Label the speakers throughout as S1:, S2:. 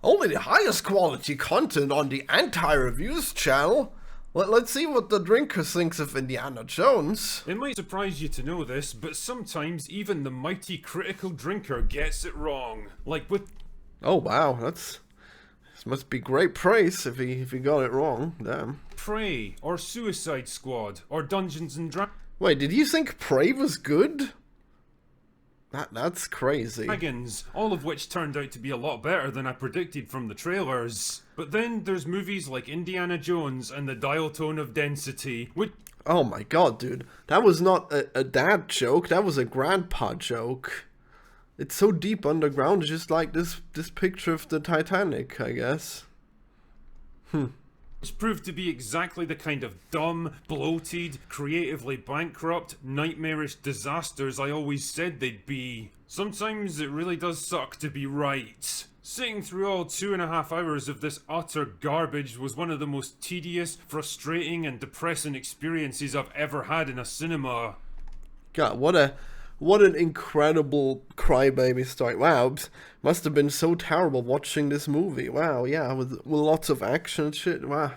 S1: Only the highest quality content on the Anti-Reviews channel. Let's see what the drinker thinks of Indiana Jones.
S2: It might surprise you to know this, but sometimes even the mighty critical drinker gets it wrong. Like with...
S1: Oh wow, this must be great praise if he got it wrong. Damn.
S2: Prey, or Suicide Squad, or Dungeons and
S1: Wait, did you think Prey was good? That's crazy.
S2: Dragons, all of which turned out to be a lot better than I predicted from the trailers. But then there's movies like Indiana Jones and the Dial Tone of Density, which...
S1: Oh my god, dude. That was not a dad joke, that was a grandpa joke. It's so deep underground, it's just like this picture of the Titanic, I guess.
S2: Which proved to be exactly the kind of dumb, bloated, creatively bankrupt, nightmarish disasters I always said they'd be. Sometimes it really does suck to be right. Sitting through all 2.5 hours of this utter garbage was one of the most tedious, frustrating and depressing experiences I've ever had in a cinema.
S1: God, what an incredible crybaby story. Wow, must have been so terrible watching this movie. Wow, yeah, with lots of action and shit. Wow.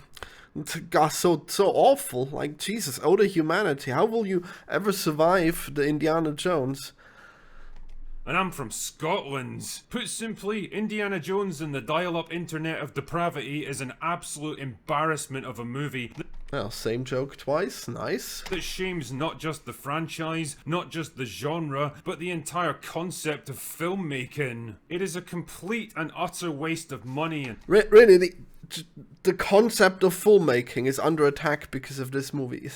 S1: God, so awful. Like, Jesus, out of humanity. How will you ever survive the Indiana Jones?
S2: And I'm from Scotland. Put simply, Indiana Jones and the dial-up internet of depravity is an absolute embarrassment of a movie.
S1: Well, same joke twice. Nice.
S2: That shames not just the franchise, not just the genre, but the entire concept of filmmaking. It is a complete and utter waste of money and...
S1: Really, the concept of filmmaking is under attack because of this movie.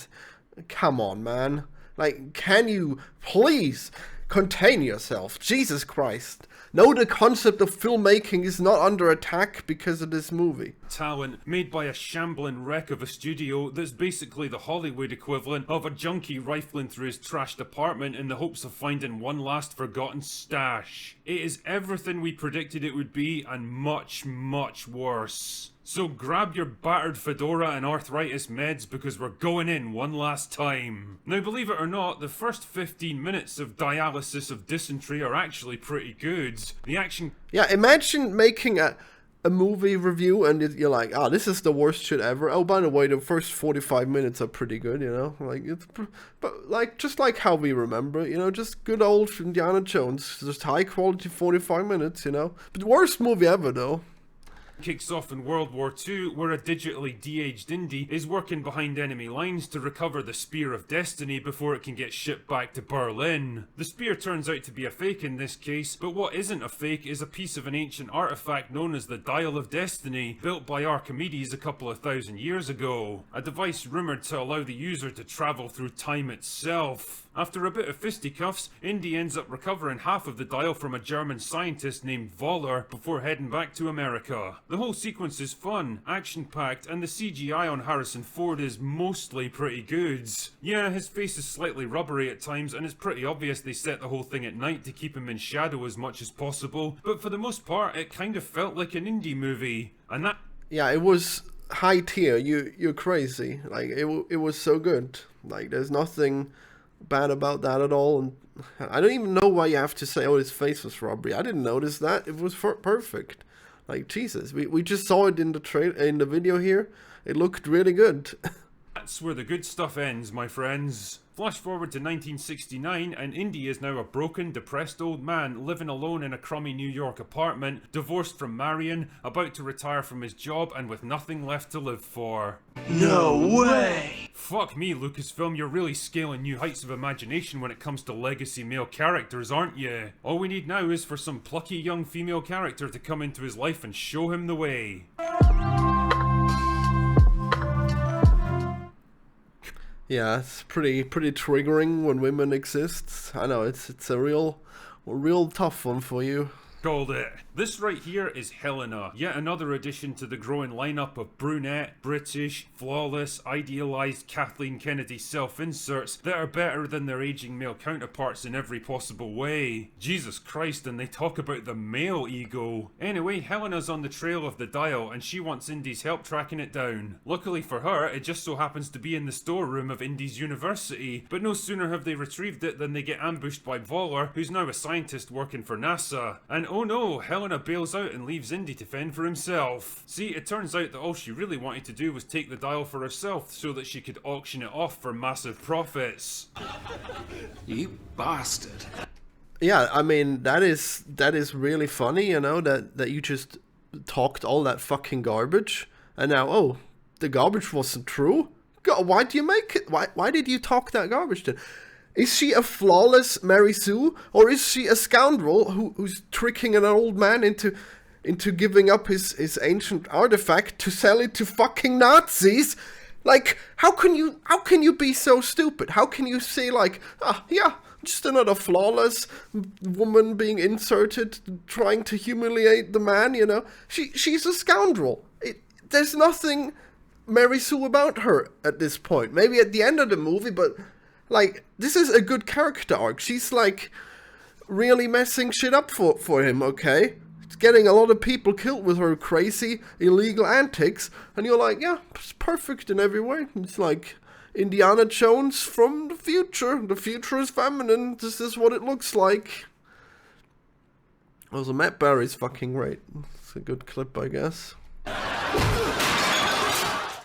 S1: Come on, man. Like, can you please contain yourself? Jesus Christ. No, the concept of filmmaking is not under attack because of this movie.
S2: Talent made by a shambling wreck of a studio that's basically the Hollywood equivalent of a junkie rifling through his trashed apartment in the hopes of finding one last forgotten stash. It is everything we predicted it would be and much, much worse. So grab your battered fedora and arthritis meds because we're going in one last time. Now believe it or not, the first 15 minutes of dialysis of dysentery are actually pretty good. The action...
S1: Yeah, imagine making a movie review and you're like, this is the worst shit ever. Oh, by the way, the first 45 minutes are pretty good, you know? Like, but like, just like how we remember, you know, just good old Indiana Jones. Just high quality 45 minutes, you know? But worst movie ever, though.
S2: Kicks off in World War II, where a digitally de-aged Indy is working behind enemy lines to recover the Spear of Destiny before it can get shipped back to Berlin. The spear turns out to be a fake in this case, but what isn't a fake is a piece of an ancient artifact known as the Dial of Destiny, built by Archimedes a couple of thousand years ago. A device rumoured to allow the user to travel through time itself. After a bit of fisticuffs, Indy ends up recovering half of the dial from a German scientist named Voller before heading back to America. The whole sequence is fun, action-packed, and the CGI on Harrison Ford is mostly pretty good. Yeah, his face is slightly rubbery at times, and it's pretty obvious they set the whole thing at night to keep him in shadow as much as possible, but for the most part, it kind of felt like an indie movie. And that...
S1: Yeah, it was high tier. You're crazy. Like, it was so good. Like, there's nothing bad about that at all, and I don't even know why you have to say, his face was rubbery. I didn't notice that. It was perfect. Like, Jesus, we just saw it in the video here. It looked really good.
S2: That's where the good stuff ends, my friends. Flash forward to 1969, and Indy is now a broken, depressed old man living alone in a crummy New York apartment, divorced from Marion, about to retire from his job, and with nothing left to live for.
S3: No way!
S2: Fuck me, Lucasfilm, you're really scaling new heights of imagination when it comes to legacy male characters, aren't you? All we need now is for some plucky young female character to come into his life and show him the way.
S1: Yeah, it's pretty triggering when women exist. I know it's a real tough one for you.
S2: Called it. This right here is Helena, yet another addition to the growing lineup of brunette, British, flawless, idealised Kathleen Kennedy self-inserts that are better than their aging male counterparts in every possible way. Jesus Christ, and they talk about the male ego. Anyway, Helena's on the trail of the dial and she wants Indy's help tracking it down. Luckily for her, it just so happens to be in the storeroom of Indy's university, but no sooner have they retrieved it than they get ambushed by Voller, who's now a scientist working for NASA. And oh no, Helena bails out and leaves Indy to fend for himself. See, it turns out that all she really wanted to do was take the dial for herself so that she could auction it off for massive profits.
S3: You bastard.
S1: Yeah, I mean, that is really funny, you know, that you just talked all that fucking garbage, and now, oh, the garbage wasn't true? God, why do you make it? Why did you talk that garbage then? Is she a flawless Mary Sue, or is she a scoundrel who's tricking an old man into giving up his ancient artifact to sell it to fucking Nazis? Like, how can you be so stupid? How can you say like, yeah, just another flawless woman being inserted, trying to humiliate the man, you know? She's a scoundrel. There's nothing Mary Sue about her at this point. Maybe at the end of the movie, but like, this is a good character arc. She's like really messing shit up for him, okay? It's getting a lot of people killed with her crazy illegal antics, and you're like, yeah, it's perfect in every way. It's like Indiana Jones from the future. The future is feminine. This is what it looks like. Also, Matt Berry's fucking great. It's a good clip, I guess.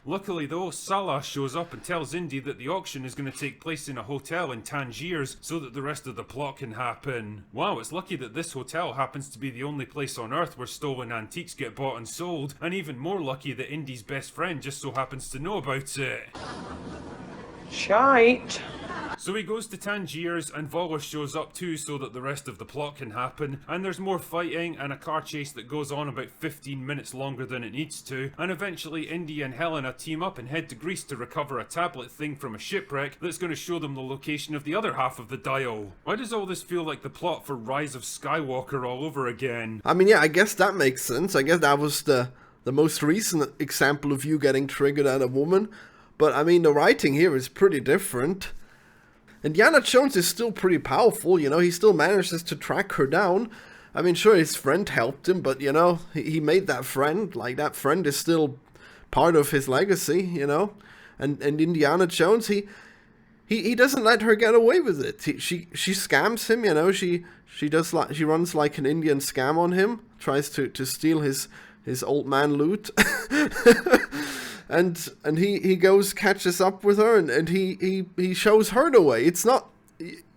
S2: Luckily though, Salah shows up and tells Indy that the auction is going to take place in a hotel in Tangiers so that the rest of the plot can happen. Wow, it's lucky that this hotel happens to be the only place on Earth where stolen antiques get bought and sold, and even more lucky that Indy's best friend just so happens to know about it.
S4: Shite.
S2: So he goes to Tangiers, and Voller shows up too so that the rest of the plot can happen, and there's more fighting and a car chase that goes on about 15 minutes longer than it needs to, and eventually Indy and Helena team up and head to Greece to recover a tablet thing from a shipwreck that's going to show them the location of the other half of the dial. Why does all this feel like the plot for Rise of Skywalker all over again?
S1: I mean, yeah, I guess that makes sense. I guess that was the most recent example of you getting triggered at a woman, but I mean, the writing here is pretty different. Indiana Jones is still pretty powerful, you know, he still manages to track her down. I mean, sure, his friend helped him, but, you know, he made that friend. Like, that friend is still part of his legacy, you know? And Indiana Jones, he doesn't let her get away with it. She scams him, you know, she runs like an Indian scam on him, tries to steal his old man loot. And he goes, catches up with her, and he shows her the way. It's not,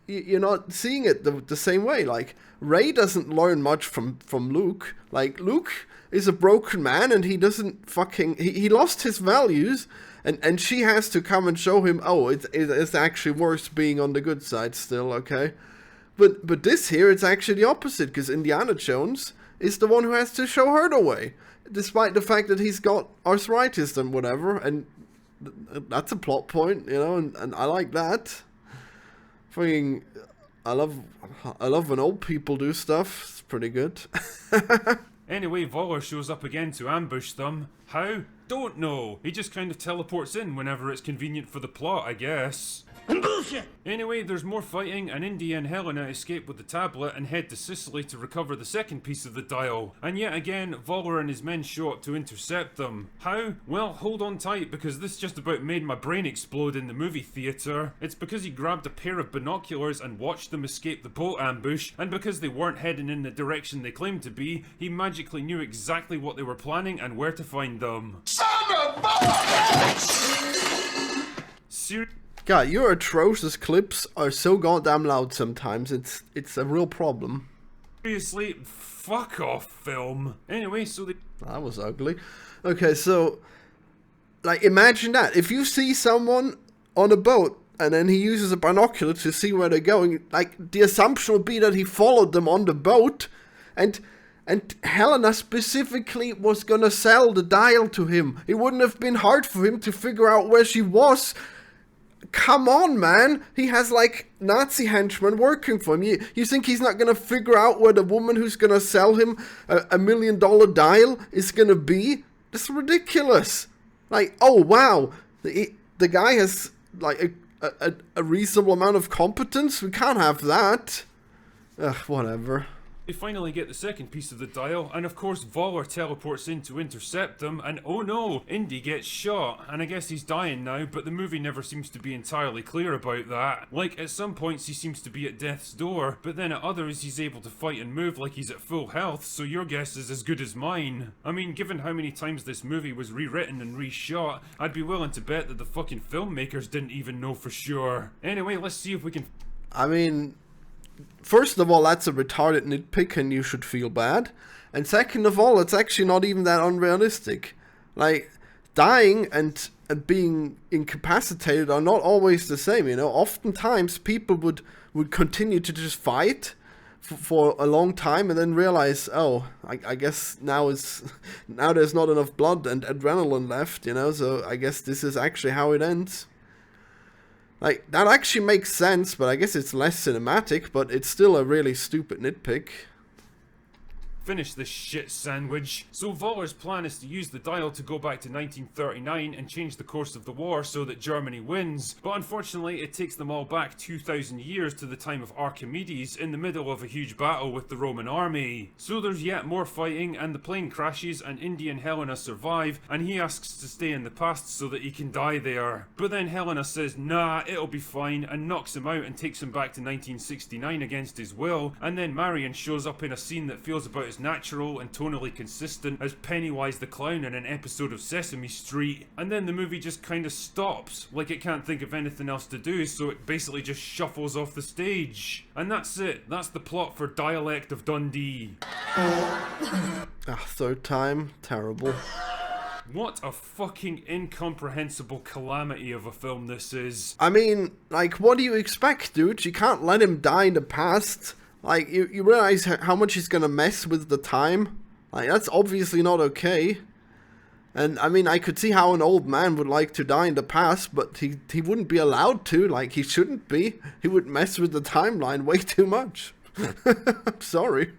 S1: you're not seeing it the same way. Like, Rey doesn't learn much from Luke. Like, Luke is a broken man, and he doesn't fucking, he lost his values, and she has to come and show him, oh, it's actually worse being on the good side still, okay? But this here, it's actually the opposite, because Indiana Jones is the one who has to show her the way. Despite the fact that he's got arthritis and whatever, and that's a plot point, you know, and I like that. Fucking, I love when old people do stuff. It's pretty good.
S2: Anyway, Voller shows up again to ambush them. How? Don't know. He just kind of teleports in whenever it's convenient for the plot, I guess.
S3: Bullshit!
S2: Anyway, there's more fighting, and Indy and Helena escape with the tablet and head to Sicily to recover the second piece of the dial. And yet again, Voller and his men show up to intercept them. How? Well, hold on tight, because this just about made my brain explode in the movie theatre. It's because he grabbed a pair of binoculars and watched them escape the boat ambush, and because they weren't heading in the direction they claimed to be, he magically knew exactly what they were planning and where to find them.
S3: Son of a bitch!
S1: God, your atrocious clips are so goddamn loud sometimes. It's a real problem.
S2: Seriously, fuck off, film. Anyway, so they...
S1: That was ugly. Okay, so, like, imagine that. If you see someone on a boat, and then he uses a binocular to see where they're going, like, the assumption would be that he followed them on the boat, and Helena specifically was gonna sell the dial to him. It wouldn't have been hard for him to figure out where she was. Come on, man. He has, like, Nazi henchmen working for him. You think he's not going to figure out where the woman who's going to sell him a $1 million dial is going to be? That's ridiculous. Like, oh, wow. The guy has, like, a reasonable amount of competence. We can't have that. Ugh, whatever.
S2: They finally get the second piece of the dial, and of course Voller teleports in to intercept them, and oh no, Indy gets shot, and I guess he's dying now, but the movie never seems to be entirely clear about that. Like, at some points he seems to be at death's door, but then at others he's able to fight and move like he's at full health, so your guess is as good as mine. I mean, given how many times this movie was rewritten and reshot, I'd be willing to bet that the fucking filmmakers didn't even know for sure. Anyway, let's see if we can...
S1: I mean, first of all, that's a retarded nitpick and you should feel bad. And second of all, it's actually not even that unrealistic. Like, dying and being incapacitated are not always the same, you know. Oftentimes people would continue to just fight for a long time and then realize, oh, I guess now there's not enough blood and adrenaline left, you know, so I guess this is actually how it ends. Like, that actually makes sense, but I guess it's less cinematic, but it's still a really stupid nitpick.
S2: Finish this shit sandwich. So Voller's plan is to use the dial to go back to 1939 and change the course of the war so that Germany wins, but unfortunately it takes them all back 2,000 years to the time of Archimedes in the middle of a huge battle with the Roman army. So there's yet more fighting and the plane crashes and Indy and Helena survive and he asks to stay in the past so that he can die there. But then Helena says nah, it'll be fine, and knocks him out and takes him back to 1969 against his will, and then Marion shows up in a scene that feels about as natural and tonally consistent as Pennywise the Clown in an episode of Sesame Street, and then the movie just kind of stops, like it can't think of anything else to do, so it basically just shuffles off the stage. And that's it. That's the plot for Dialect of Dundee.
S1: Third time, terrible.
S2: What a fucking incomprehensible calamity of a film this is.
S1: I mean, like, what do you expect, dude? You can't let him die in the past. Like, you realize how much he's gonna mess with the time? Like, that's obviously not okay. And, I mean, I could see how an old man would like to die in the past, but he wouldn't be allowed to. Like, he shouldn't be. He would mess with the timeline way too much. I'm sorry.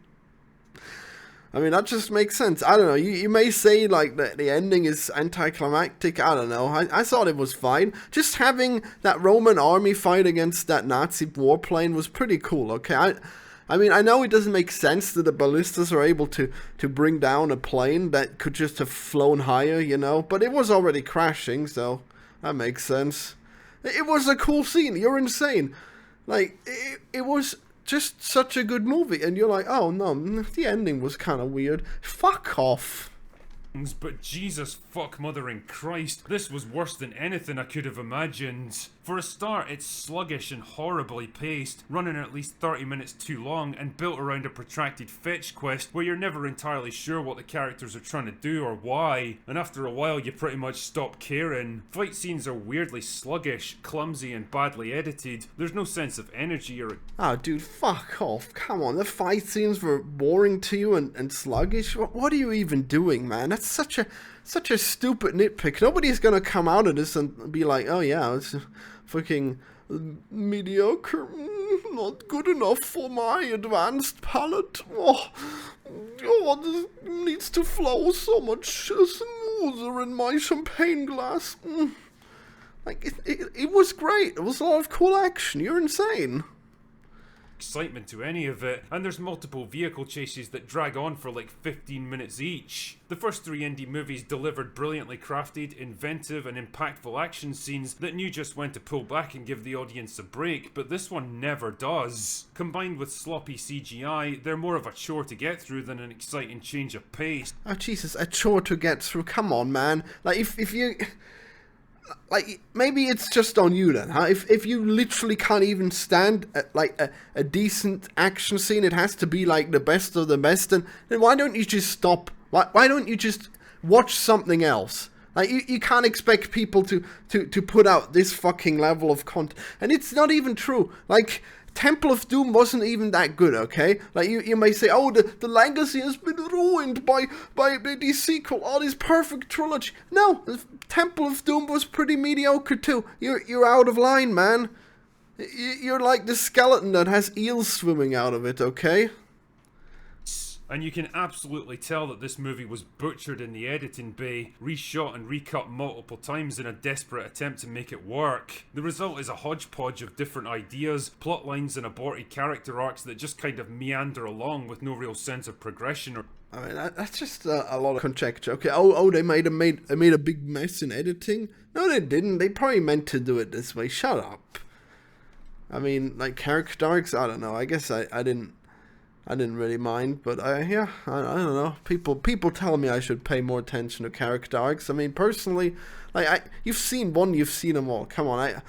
S1: I mean, that just makes sense. I don't know. You may say, like, that the ending is anticlimactic. I don't know. I thought it was fine. Just having that Roman army fight against that Nazi warplane was pretty cool, okay? I mean, I know it doesn't make sense that the ballistas are able to bring down a plane that could just have flown higher, you know? But it was already crashing, so that makes sense. It was a cool scene. You're insane. Like, it was just such a good movie, and you're like, oh no, the ending was kind of weird. Fuck off.
S2: But Jesus fuck mothering Christ, this was worse than anything I could have imagined. For a start, it's sluggish and horribly paced, running at least 30 minutes too long and built around a protracted fetch quest where you're never entirely sure what the characters are trying to do or why, and after a while you pretty much stop caring. Fight scenes are weirdly sluggish, clumsy and badly edited. There's no sense of energy or...
S1: Oh dude, fuck off. Come on, the fight scenes were boring to you and sluggish? What are you even doing, man? That's such a stupid nitpick. Nobody's gonna come out of this and be like, oh yeah, it's fucking mediocre, not good enough for my advanced palate. Oh, this needs to flow so much smoother in my champagne glass. Like, it was great. It was a lot of cool action. You're insane.
S2: Excitement to any of it, and there's multiple vehicle chases that drag on for like 15 minutes each. The first three indie movies delivered brilliantly crafted, inventive and impactful action scenes that knew just when to pull back and give the audience a break, but this one never does. Combined with sloppy CGI, they're more of a chore to get through than an exciting change of pace.
S1: Oh Jesus, a chore to get through, come on man. Like if you... Like, maybe it's just on you then, huh? If you literally can't even stand a decent action scene, it has to be like the best of the best, then why don't you just stop? Why don't you just watch something else? Like, you can't expect people to put out this fucking level of content. And it's not even true. Like, Temple of Doom wasn't even that good, okay? Like, you may say, oh, the legacy has been ruined by the sequel, oh, this perfect trilogy. No, Temple of Doom was pretty mediocre too. You're out of line, man. You're like the skeleton that has eels swimming out of it, okay?
S2: And you can absolutely tell that this movie was butchered in the editing bay, reshot and recut multiple times in a desperate attempt to make it work. The result is a hodgepodge of different ideas, plot lines and aborted character arcs that just kind of meander along with no real sense of progression or...
S1: I mean, that's just a lot of conjecture. Okay, they made a big mess in editing. No, they didn't. They probably meant to do it this way. Shut up. I mean, like character arcs. I don't know. I guess I didn't really mind, but I don't know. People tell me I should pay more attention to character arcs. I mean, personally, like you've seen one, you've seen them all. Come on,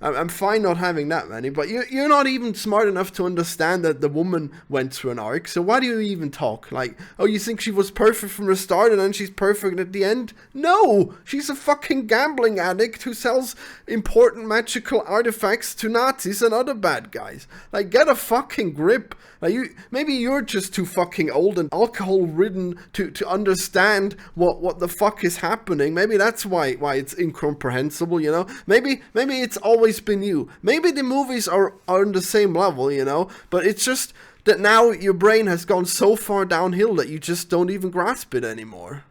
S1: I'm fine not having that many, but you're not even smart enough to understand that the woman went through an arc, so why do you even talk? Like, oh, you think she was perfect from the start and then she's perfect at the end? No! She's a fucking gambling addict who sells important magical artifacts to Nazis and other bad guys. Like, get a fucking grip. Like, maybe you're just too fucking old and alcohol-ridden to understand what the fuck is happening. Maybe that's why it's incomprehensible, you know? Maybe it's always been you. Maybe the movies are on the same level, you know? But it's just that now your brain has gone so far downhill that you just don't even grasp it anymore.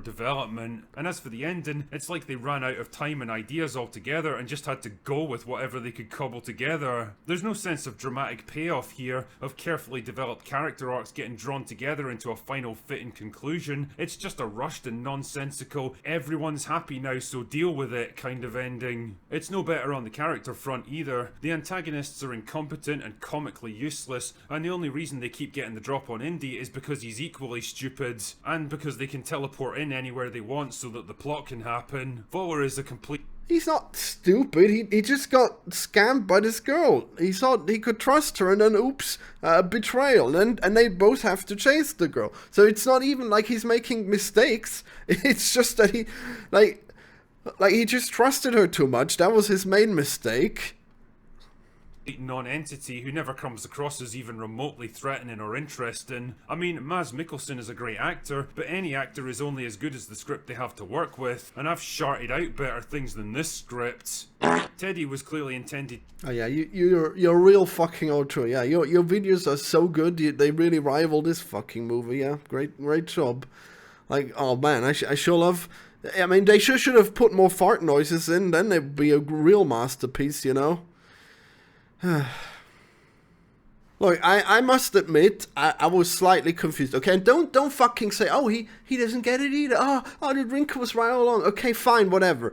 S2: Development. And as for the ending, it's like they ran out of time and ideas altogether and just had to go with whatever they could cobble together. There's no sense of dramatic payoff here, of carefully developed character arcs getting drawn together into a final fitting conclusion. It's just a rushed and nonsensical, everyone's happy now so deal with it kind of ending. It's no better on the character front either. The antagonists are incompetent and comically useless, and the only reason they keep getting the drop on Indy is because he's equally stupid, and because they can teleport in anywhere they want so that the plot can happen. Waller is a complete...
S1: He's not stupid, he just got scammed by this girl. He thought he could trust her and then oops, betrayal, and they both have to chase the girl. So it's not even like he's making mistakes, it's just that he, like he just trusted her too much. That was his main mistake.
S2: Non-entity who never comes across as even remotely threatening or interesting. I mean, Mads Mikkelsen is a great actor, but any actor is only as good as the script they have to work with, and I've sharted out better things than this script. Teddy was clearly intended...
S1: Oh yeah, you're real fucking outro. Yeah, your videos are so good, they really rival this fucking movie. Yeah, great job. Like, oh man, I sure love... I mean, they should have put more fart noises in, then it'd be a real masterpiece, you know? Look, I must admit, I was slightly confused. Okay, and don't fucking say, oh, he doesn't get it either. Oh, the drink was right all along. Okay, fine, whatever.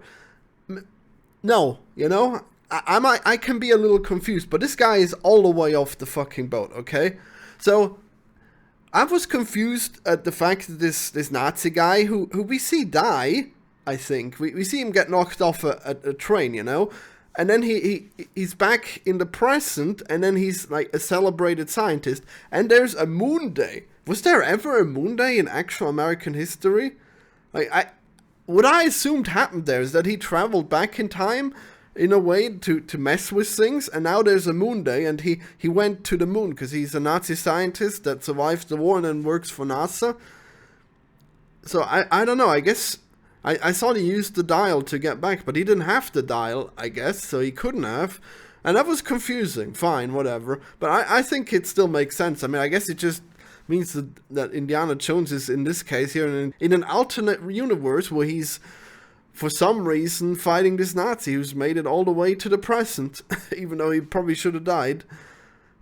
S1: No, you know, I can be a little confused, but this guy is all the way off the fucking boat, okay? So, I was confused at the fact that this Nazi guy, who we see die, I think. We see him get knocked off a train, you know? And then he's back in the present, and then he's like a celebrated scientist. And there's a moon day. Was there ever a moon day in actual American history? Like, what I assumed happened there is that he traveled back in time in a way to mess with things, and now there's a moon day, and he went to the moon because he's a Nazi scientist that survived the war and then works for NASA. So I don't know, I guess... I thought he used the dial to get back, but he didn't have the dial, I guess, so he couldn't have. And that was confusing. Fine, whatever. But I think it still makes sense. I mean, I guess it just means that Indiana Jones is, in this case, here in an alternate universe where he's, for some reason, fighting this Nazi who's made it all the way to the present, even though he probably should have died.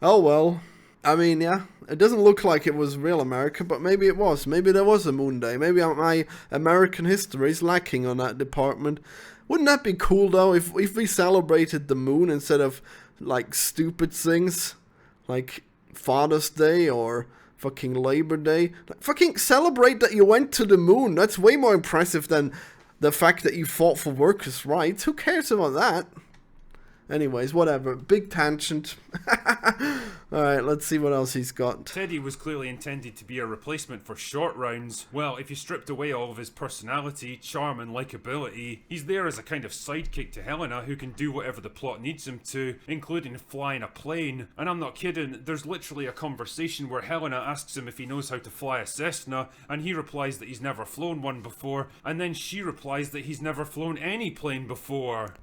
S1: Oh well. I mean, yeah, it doesn't look like it was real America, but maybe it was. Maybe there was a moon day. Maybe my American history is lacking on that department. Wouldn't that be cool, though, if we celebrated the moon instead of, like, stupid things? Like Father's Day or fucking Labor Day? Like, fucking celebrate that you went to the moon. That's way more impressive than the fact that you fought for workers' rights. Who cares about that? Anyways, whatever. Big tangent. Alright, let's see what else he's got.
S2: Teddy was clearly intended to be a replacement for Short Rounds. Well, if you stripped away all of his personality, charm and likability, he's there as a kind of sidekick to Helena who can do whatever the plot needs him to, including flying a plane. And I'm not kidding, there's literally a conversation where Helena asks him if he knows how to fly a Cessna, and he replies that he's never flown one before, and then she replies that he's never flown any plane before.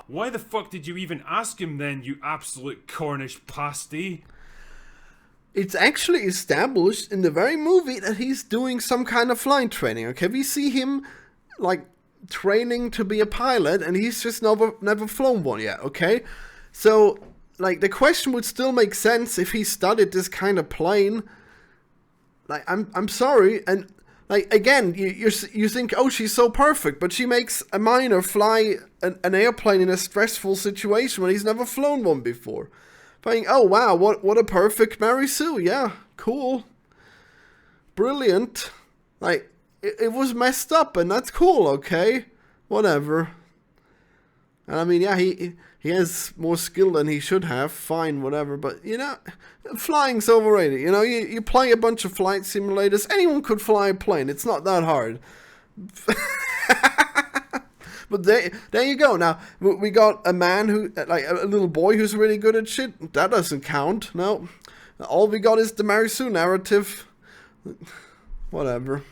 S2: Why the fuck did you even ask him then, you absolute Cornish pasty?
S1: it's actually established in the very movie that he's doing some kind of flying training, okay? We see him, like, training to be a pilot, and he's just never flown one yet, okay? So, like, the question would still make sense if he studied this kind of plane. Like, I'm sorry, and, like, again, you think, oh, she's so perfect, but she makes a miner fly an airplane in a stressful situation when he's never flown one before. Thinking, oh wow, what a perfect Mary Sue, yeah, cool, brilliant. Like, it was messed up, and that's cool, okay, whatever. And I mean, yeah, he has more skill than he should have, fine, whatever, but, you know, flying's overrated, you know, you play a bunch of flight simulators, anyone could fly a plane, it's not that hard. But there you go. Now, we got a man who, like, a little boy who's really good at shit. That doesn't count, no. All we got is the Mary Sue narrative. Whatever.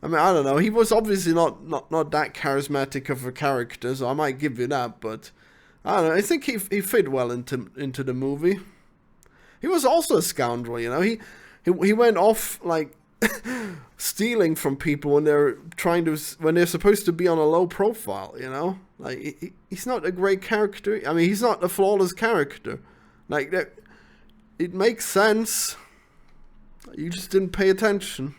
S1: I mean, I don't know. He was obviously not that charismatic of a character, so I might give you that, but I don't know. I think he fit well into the movie. He was also a scoundrel, you know. He went off, like, stealing from people when they're supposed to be on a low profile, you know? Like, he's not a great character. I mean, he's not a flawless character. Like, that, it makes sense. You just didn't pay attention.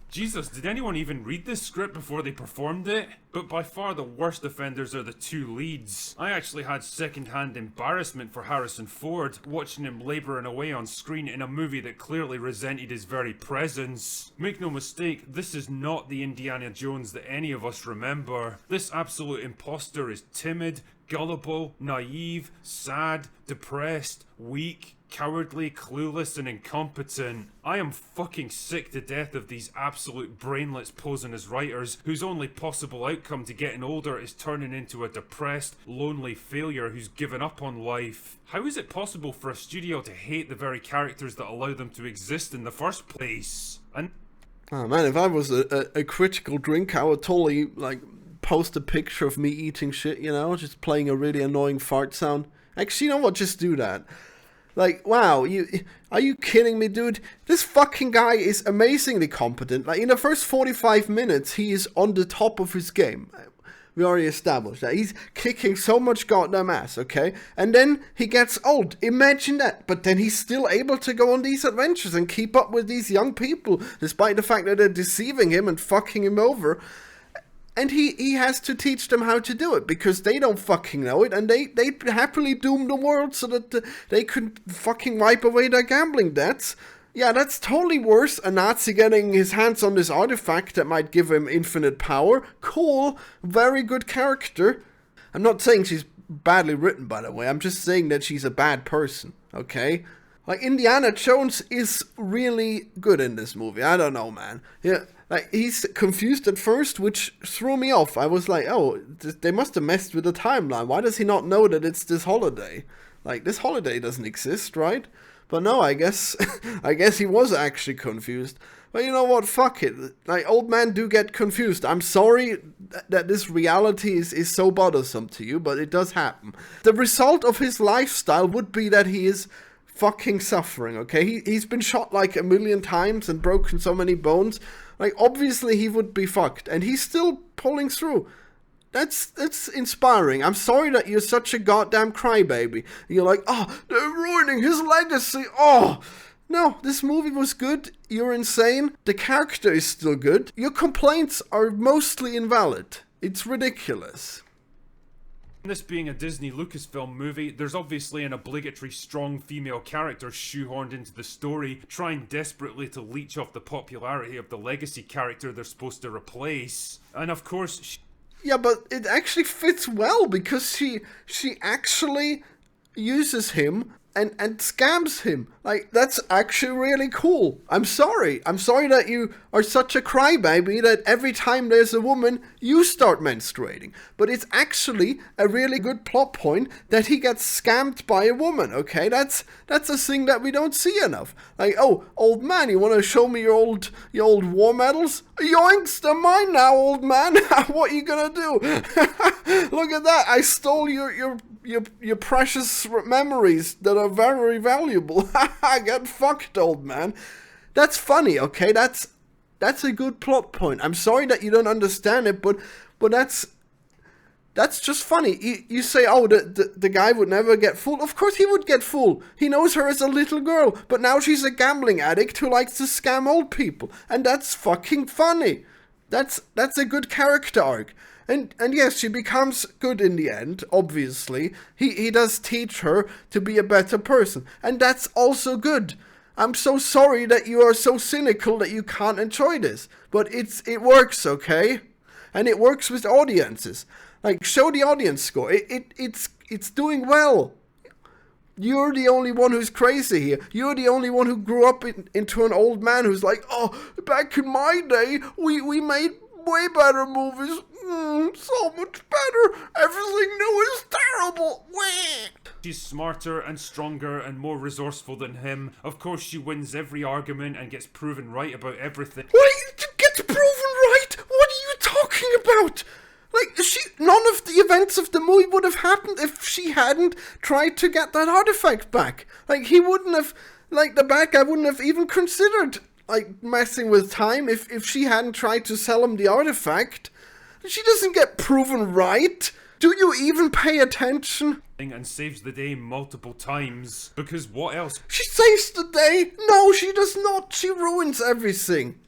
S2: Jesus, did anyone even read this script before they performed it? But by far the worst offenders are the two leads. I actually had second-hand embarrassment for Harrison Ford, watching him labouring away on screen in a movie that clearly resented his very presence. Make no mistake, this is not the Indiana Jones that any of us remember. This absolute imposter is timid, gullible, naive, sad, depressed, weak, cowardly, clueless, and incompetent. I am fucking sick to death of these absolute brainlets posing as writers whose only possible outcome to getting older is turning into a depressed, lonely failure who's given up on life. How is it possible for a studio to hate the very characters that allow them to exist in the first place? And
S1: oh man, if I was a critical drinker, I would totally, like, post a picture of me eating shit, you know, just playing a really annoying fart sound. Actually, you know what, just do that. Like, wow, are you kidding me, dude? This fucking guy is amazingly competent. Like, in the first 45 minutes, he is on the top of his game. We already established that. He's kicking so much goddamn ass, okay? And then he gets old. Imagine that. But then he's still able to go on these adventures and keep up with these young people, despite the fact that they're deceiving him and fucking him over. And he has to teach them how to do it, because they don't fucking know it, and they happily doom the world so that they could fucking wipe away their gambling debts. Yeah, that's totally worse. A Nazi getting his hands on this artifact that might give him infinite power. Cool. Very good character. I'm not saying she's badly written, by the way. I'm just saying that she's a bad person, okay? Like, Indiana Jones is really good in this movie. I don't know, man. Yeah, like, he's confused at first, which threw me off. I was like, oh, they must have messed with the timeline. Why does he not know that it's this holiday? Like, this holiday doesn't exist, right? But no, I guess he was actually confused. But you know what? Fuck it. Like, old men do get confused. I'm sorry that this reality is so bothersome to you, but it does happen. The result of his lifestyle would be that he is fucking suffering, okay? He's been shot like 1,000,000 times and broken so many bones. Like, obviously he would be fucked, and he's still pulling through. That's inspiring. I'm sorry that you're such a goddamn crybaby. You're like, oh, they're ruining his legacy. Oh, no, this movie was good. You're insane. The character is still good. Your complaints are mostly invalid. It's ridiculous.
S2: This being a Disney Lucasfilm movie, there's obviously an obligatory strong female character shoehorned into the story, trying desperately to leech off the popularity of the legacy character they're supposed to replace. And of course,
S1: yeah, but it actually fits well, because she actually uses him and scams him. Like, that's actually really cool. I'm sorry that you are such a crybaby that every time there's a woman, you start menstruating. But it's actually a really good plot point that he gets scammed by a woman, okay? That's a thing that we don't see enough. Like, oh, old man, you want to show me your old war medals? Yoinks, they're mine now, old man. What are you gonna do? Look at that, I stole your your precious memories that are very valuable. Get fucked, old man. That's funny, okay? That's a good plot point. I'm sorry that you don't understand it, but that's just funny. You say, oh, the guy would never get fooled. Of course he would get fooled. He knows her as a little girl, but now she's a gambling addict who likes to scam old people. And that's fucking funny. That's a good character arc. And yes, she becomes good in the end, obviously. He does teach her to be a better person. And that's also good. I'm so sorry that you are so cynical that you can't enjoy this. But it works, okay? And it works with audiences. Like, show the audience score. It's doing well. You're the only one who's crazy here. You're the only one who grew up into an old man who's like, oh, back in my day, we made way better movies. So much better. Everything new is terrible.
S2: She's smarter and stronger and more resourceful than him. Of course, she wins every argument and gets proven right about everything.
S1: What? Gets proven right? What are you talking about? Like, none of the events of the movie would have happened if she hadn't tried to get that artifact back. Like, he wouldn't have, like, the bad guy wouldn't have even considered, like, messing with time if she hadn't tried to sell him the artifact. She doesn't get proven right. Do you even pay attention?
S2: And saves the day multiple times. Because what else?
S1: She saves the day? No, she does not. She ruins everything.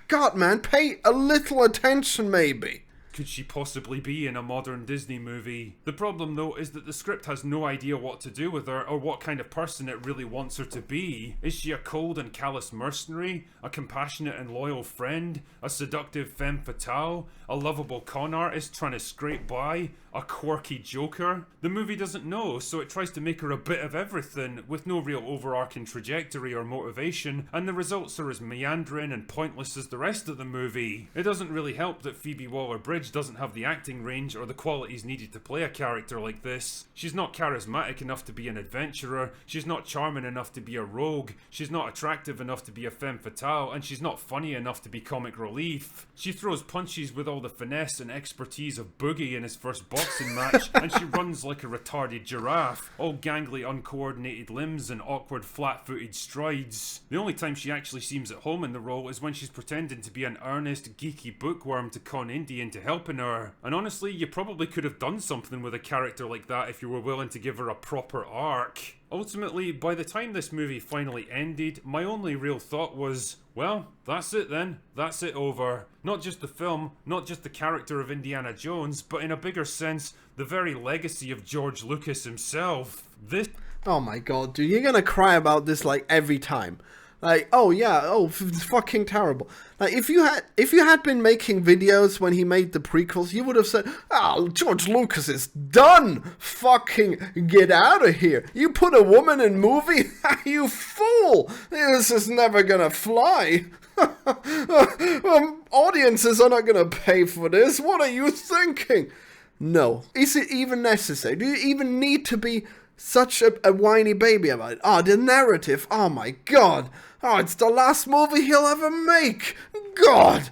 S1: God, man, pay a little attention, maybe.
S2: Could she possibly be in a modern Disney movie? The problem, though, is that the script has no idea what to do with her or what kind of person it really wants her to be. Is she a cold and callous mercenary? A compassionate and loyal friend? A seductive femme fatale? A lovable con artist trying to scrape by? A quirky joker? The movie doesn't know, so it tries to make her a bit of everything, with no real overarching trajectory or motivation, and the results are as meandering and pointless as the rest of the movie. It doesn't really help that Phoebe Waller-Bridge doesn't have the acting range or the qualities needed to play a character like this. She's not charismatic enough to be an adventurer, she's not charming enough to be a rogue, she's not attractive enough to be a femme fatale, and she's not funny enough to be comic relief. She throws punches with all the finesse and expertise of Boogie in his first boxing match, and she runs like a retarded giraffe, all gangly uncoordinated limbs and awkward flat-footed strides. The only time she actually seems at home in the role is when she's pretending to be an earnest, geeky bookworm to con Indy into helping her. And honestly, you probably could have done something with a character like that if you were willing to give her a proper arc. Ultimately, by the time this movie finally ended, my only real thought was, well, that's it then. That's it over. Not just the film, not just the character of Indiana Jones, but in a bigger sense, the very legacy of George Lucas himself. This...
S1: Oh my god, dude, you're gonna cry about this like every time. Like, oh yeah, it's fucking terrible. Like, if you had been making videos when he made the prequels, you would have said, oh, George Lucas is done! Fucking get out of here! You put a woman in movie? You fool! This is never gonna fly! Audiences are not gonna pay for this, what are you thinking? No. Is it even necessary? Do you even need to be such a whiny baby about it? Oh, the narrative, oh my god! Oh, it's the last movie he'll ever make! God!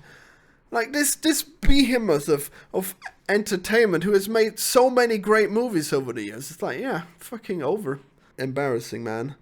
S1: Like, this behemoth of entertainment who has made so many great movies over the years. It's like, yeah, fucking over. Embarrassing, man.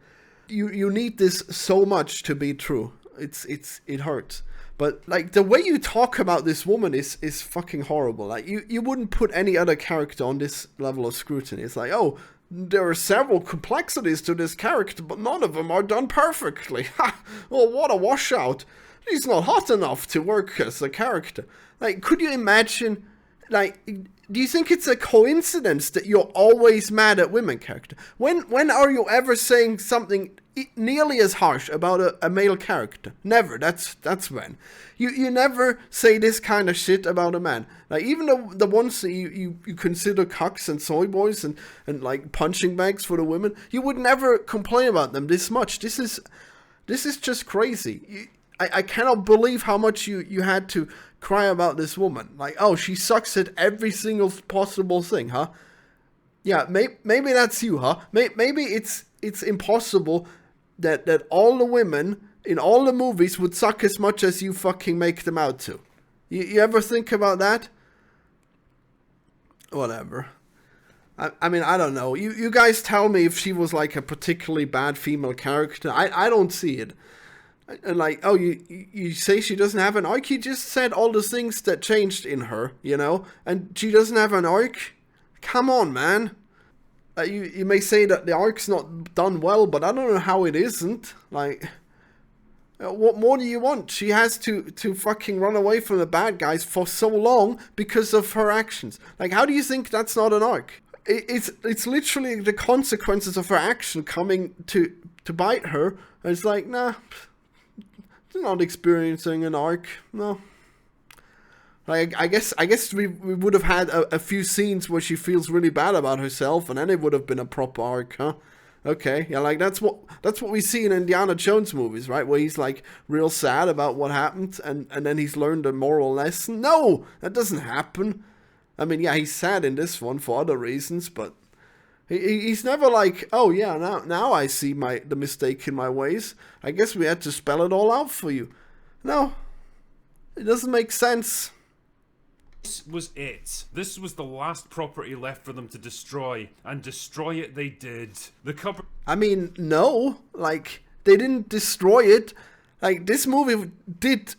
S1: You need this so much to be true. It hurts. But, like, the way you talk about this woman is fucking horrible. Like, you wouldn't put any other character on this level of scrutiny. It's like, oh, there are several complexities to this character, but none of them are done perfectly. Ha! Well, what a washout. He's not hot enough to work as a character. Like, could you imagine, like, do you think it's a coincidence that you're always mad at women character? When are you ever saying something nearly as harsh about a male character? Never. That's when. You never say this kind of shit about a man. Like, even the ones that you consider cucks and soy boys and like punching bags for the women, you would never complain about them this much. This is just crazy. I cannot believe how much you had to cry about this woman. Like, oh, she sucks at every single possible thing, huh? Yeah, maybe that's you, huh? Maybe it's impossible that all the women in all the movies would suck as much as you fucking make them out to. You ever think about that? Whatever. I mean, I don't know. You guys tell me if she was like a particularly bad female character. I don't see it. And like, oh, you say she doesn't have an arc? You just said all the things that changed in her, you know? And she doesn't have an arc? Come on, man. You may say that the arc's not done well, but I don't know how it isn't. Like, what more do you want? She has to fucking run away from the bad guys for so long because of her actions. Like, how do you think that's not an arc? It's literally the consequences of her action coming to bite her. And it's like, nah. Not experiencing an arc, no. Like, I guess we would have had a few scenes where she feels really bad about herself, and then it would have been a proper arc, huh? Okay, yeah, like that's what we see in Indiana Jones movies, right? Where he's like real sad about what happened, and then he's learned a moral lesson. No, that doesn't happen. I mean, yeah, he's sad in this one for other reasons, but he's never like, oh yeah, now I see the mistake in my ways. I guess we had to spell it all out for you. No, it doesn't make sense.
S2: This was it. This was the last property left for them to destroy, and destroy it they did. The cover.
S1: I mean, no, like they didn't destroy it. Like this movie did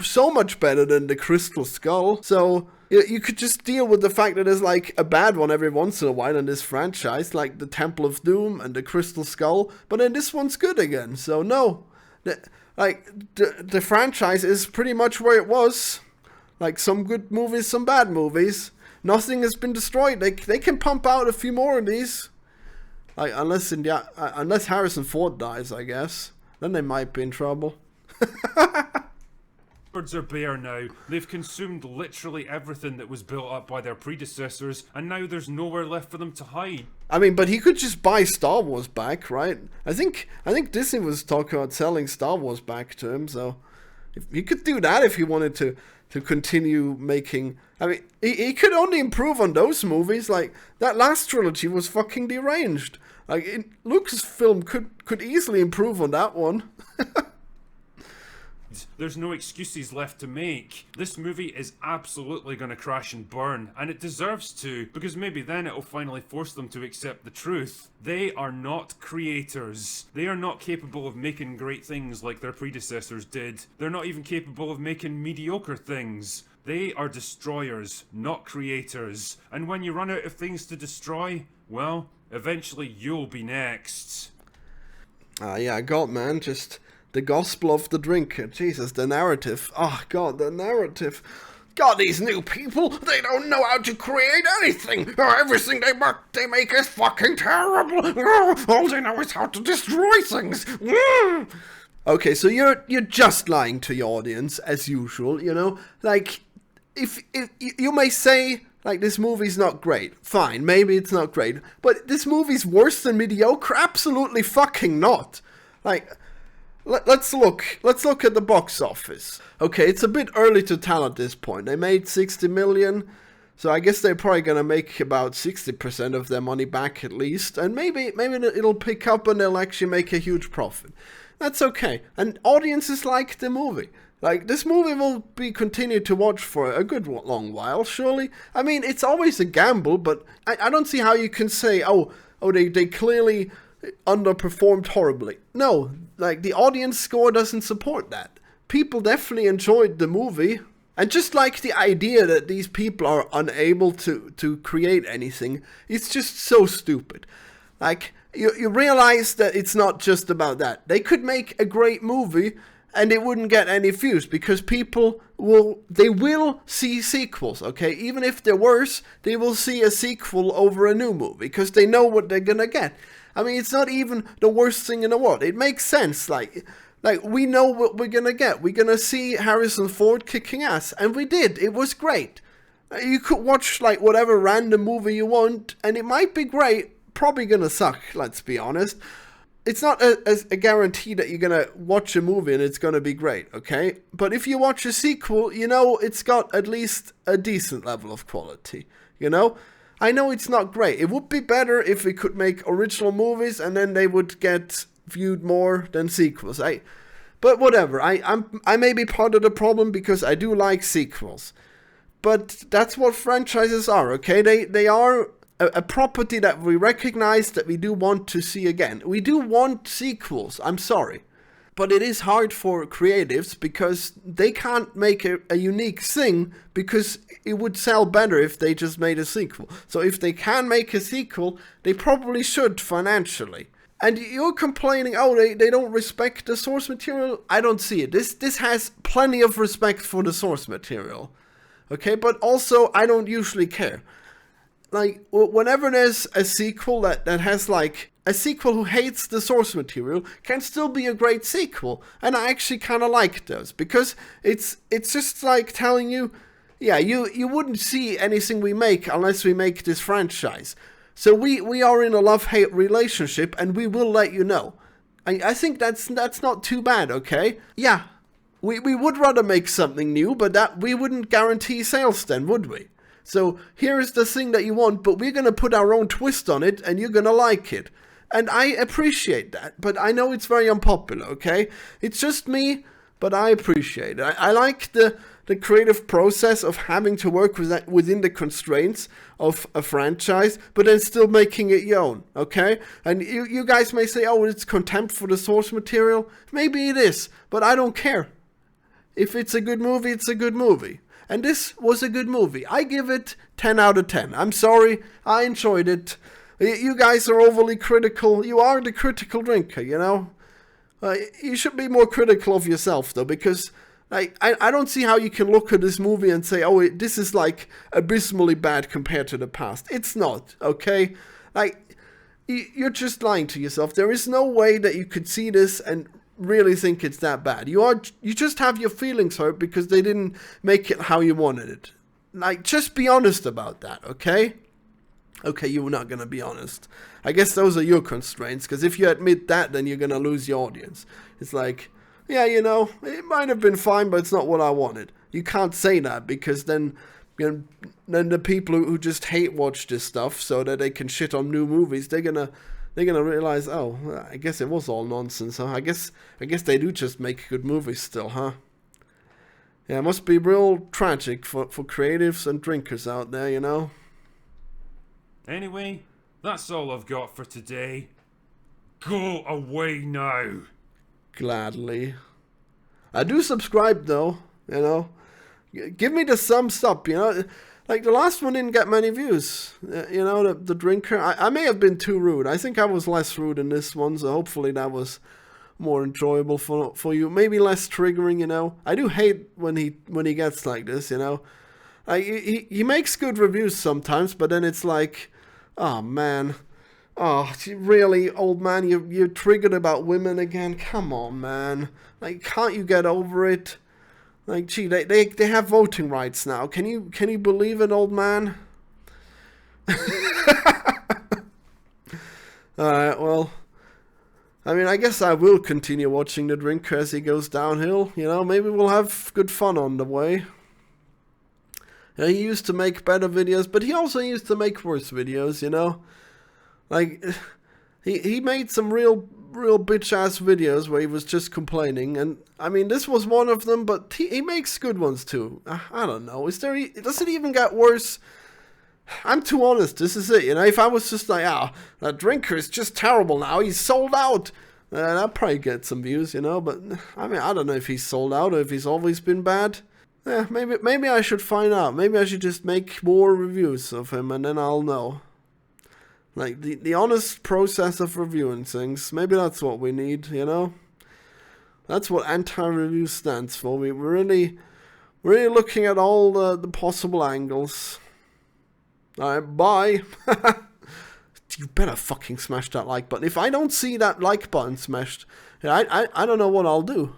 S1: so much better than the Crystal Skull. So you could just deal with the fact that there's like a bad one every once in a while in this franchise, like the Temple of Doom and the Crystal Skull, but then this one's good again. So no, the franchise is pretty much where it was. Like some good movies, some bad movies. Nothing has been destroyed. They can pump out a few more of these. Like unless Harrison Ford dies, I guess. Then they might be in trouble.
S2: Birds are bare now. They've consumed literally everything that was built up by their predecessors, and now there's nowhere left for them to hide.
S1: I mean, but he could just buy Star Wars back, right? I think Disney was talking about selling Star Wars back to him, so he could do that if he wanted to continue making. I mean, he could only improve on those movies. Like that last trilogy was fucking deranged. Like Lucasfilm could easily improve on that one.
S2: There's no excuses left to make. This movie is absolutely going to crash and burn, and it deserves to, because maybe then it'll finally force them to accept the truth. They are not creators. They are not capable of making great things like their predecessors did. They're not even capable of making mediocre things. They are destroyers, not creators. And when you run out of things to destroy, well, eventually you'll be next.
S1: Yeah, God, man, just the gospel of the drinker. Jesus, the narrative. Oh, God, the narrative. God, these new people, they don't know how to create anything. Everything they make is fucking terrible. All they know is how to destroy things. Okay, so you're just lying to your audience, as usual, you know? Like, if you may say, like, this movie's not great. Fine, maybe it's not great. But this movie's worse than mediocre? Absolutely fucking not. Like, let's look at the box office. Okay, it's a bit early to tell at this point. They made 60 million, so I guess they're probably gonna make about 60% of their money back at least, and maybe it'll pick up and they'll actually make a huge profit. That's okay, and audiences like the movie. Like, this movie will be continued to watch for a good long while, surely. I mean, it's always a gamble, but I don't see how you can say, oh, they clearly underperformed horribly. No, like, the audience score doesn't support that. People definitely enjoyed the movie, and just like the idea that these people are unable to create anything, it's just so stupid. Like, you realize that it's not just about that. They could make a great movie and it wouldn't get any views because people will see sequels, okay? Even if they're worse, they will see a sequel over a new movie because they know what they're gonna get. I mean, it's not even the worst thing in the world. It makes sense. Like we know what we're gonna get. We're gonna see Harrison Ford kicking ass, and we did. It was great. You could watch like whatever random movie you want, and it might be great. Probably gonna suck. Let's be honest. It's not a guarantee that you're gonna watch a movie and it's gonna be great, okay? But if you watch a sequel, you know it's got at least a decent level of quality, you know? I know it's not great. It would be better if we could make original movies and then they would get viewed more than sequels. But whatever. I may be part of the problem because I do like sequels. But that's what franchises are, okay? They are a property that we recognize, that we do want to see again. We do want sequels, I'm sorry. But it is hard for creatives because they can't make a unique thing because it would sell better if they just made a sequel. So if they can make a sequel, they probably should financially. And you're complaining, oh, they don't respect the source material? I don't see it. This has plenty of respect for the source material. Okay, but also I don't usually care. Like, whenever there's a sequel that has, like, a sequel who hates the source material can still be a great sequel. And I actually kind of like those, because it's just like telling you, yeah, you wouldn't see anything we make unless we make this franchise. So we are in a love-hate relationship, and we will let you know. I think that's not too bad, okay? Yeah, we would rather make something new, but that we wouldn't guarantee sales then, would we? So here is the thing that you want, but we're going to put our own twist on it, and you're going to like it. And I appreciate that, but I know it's very unpopular, okay? It's just me, but I appreciate it. I like the creative process of having to work with that within the constraints of a franchise, but then still making it your own, okay? And you guys may say, oh, it's contempt for the source material. Maybe it is, but I don't care. If it's a good movie, it's a good movie. And this was a good movie. I give it 10 out of 10. I'm sorry, I enjoyed it. You guys are overly critical. You are the critical drinker, you know? You should be more critical of yourself, though, because I don't see how you can look at this movie and say, oh, this is, like, abysmally bad compared to the past. It's not, okay? Like, you're just lying to yourself. There is no way that you could see this and really think it's that bad. You just have your feelings hurt because they didn't make it how you wanted it. Like, just be honest about that, okay? Okay, you're not gonna be honest. I guess those are your constraints, because if you admit that, then you're gonna lose your audience. It's like, yeah, you know, it might have been fine, but it's not what I wanted. You can't say that, because then the people who just hate watch this stuff so that they can shit on new movies, they're gonna realize, oh, I guess it was all nonsense, huh? I guess they do just make good movies still, huh? Yeah, it must be real tragic for creatives and drinkers out there, you know?
S2: Anyway, that's all I've got for today. Go away now.
S1: Gladly. I do subscribe though, you know. Give me the thumbs up, you know. Like, the last one didn't get many views. You know, the drinker. I may have been too rude. I think I was less rude in this one, so hopefully that was more enjoyable for you. Maybe less triggering, you know. I do hate when he gets like this, you know. Like, he makes good reviews sometimes, but then it's like, oh man, oh really, old man, you're triggered about women again? Come on, man. Like, can't you get over it? Like, gee, they have voting rights now. Can you believe it, old man? Alright, well, I mean, I guess I will continue watching The Drinker as he goes downhill. You know, maybe we'll have good fun on the way. Yeah, he used to make better videos, but he also used to make worse videos, you know? Like, he made some real bitch-ass videos where he was just complaining, and, I mean, this was one of them, but he makes good ones, too. I don't know, does it even get worse? I'm too honest, this is it, you know? If I was just like, that Drinker is just terrible now, he's sold out, I'd probably get some views, you know? But, I mean, I don't know if he's sold out or if he's always been bad. Yeah, maybe I should find out. Maybe I should just make more reviews of him, and then I'll know. Like, the honest process of reviewing things. Maybe that's what we need, you know? That's what anti-review stands for. We're really looking at all the possible angles. Alright, bye. You better fucking smash that like button. If I don't see that like button smashed, I don't know what I'll do.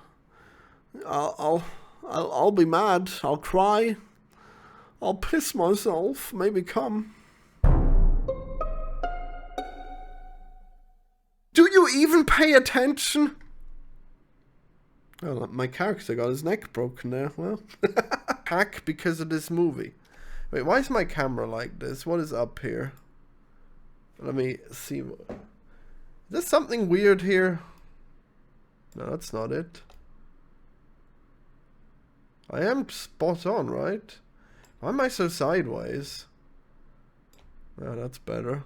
S1: I'll be mad. I'll cry. I'll piss myself. Maybe come. Do you even pay attention? Oh, my character got his neck broken there. Well, hack because of this movie. Wait, why is my camera like this? What is up here? Let me see. Is there something weird here? No, that's not it. I am spot on, right? Why am I so sideways? Yeah, that's better.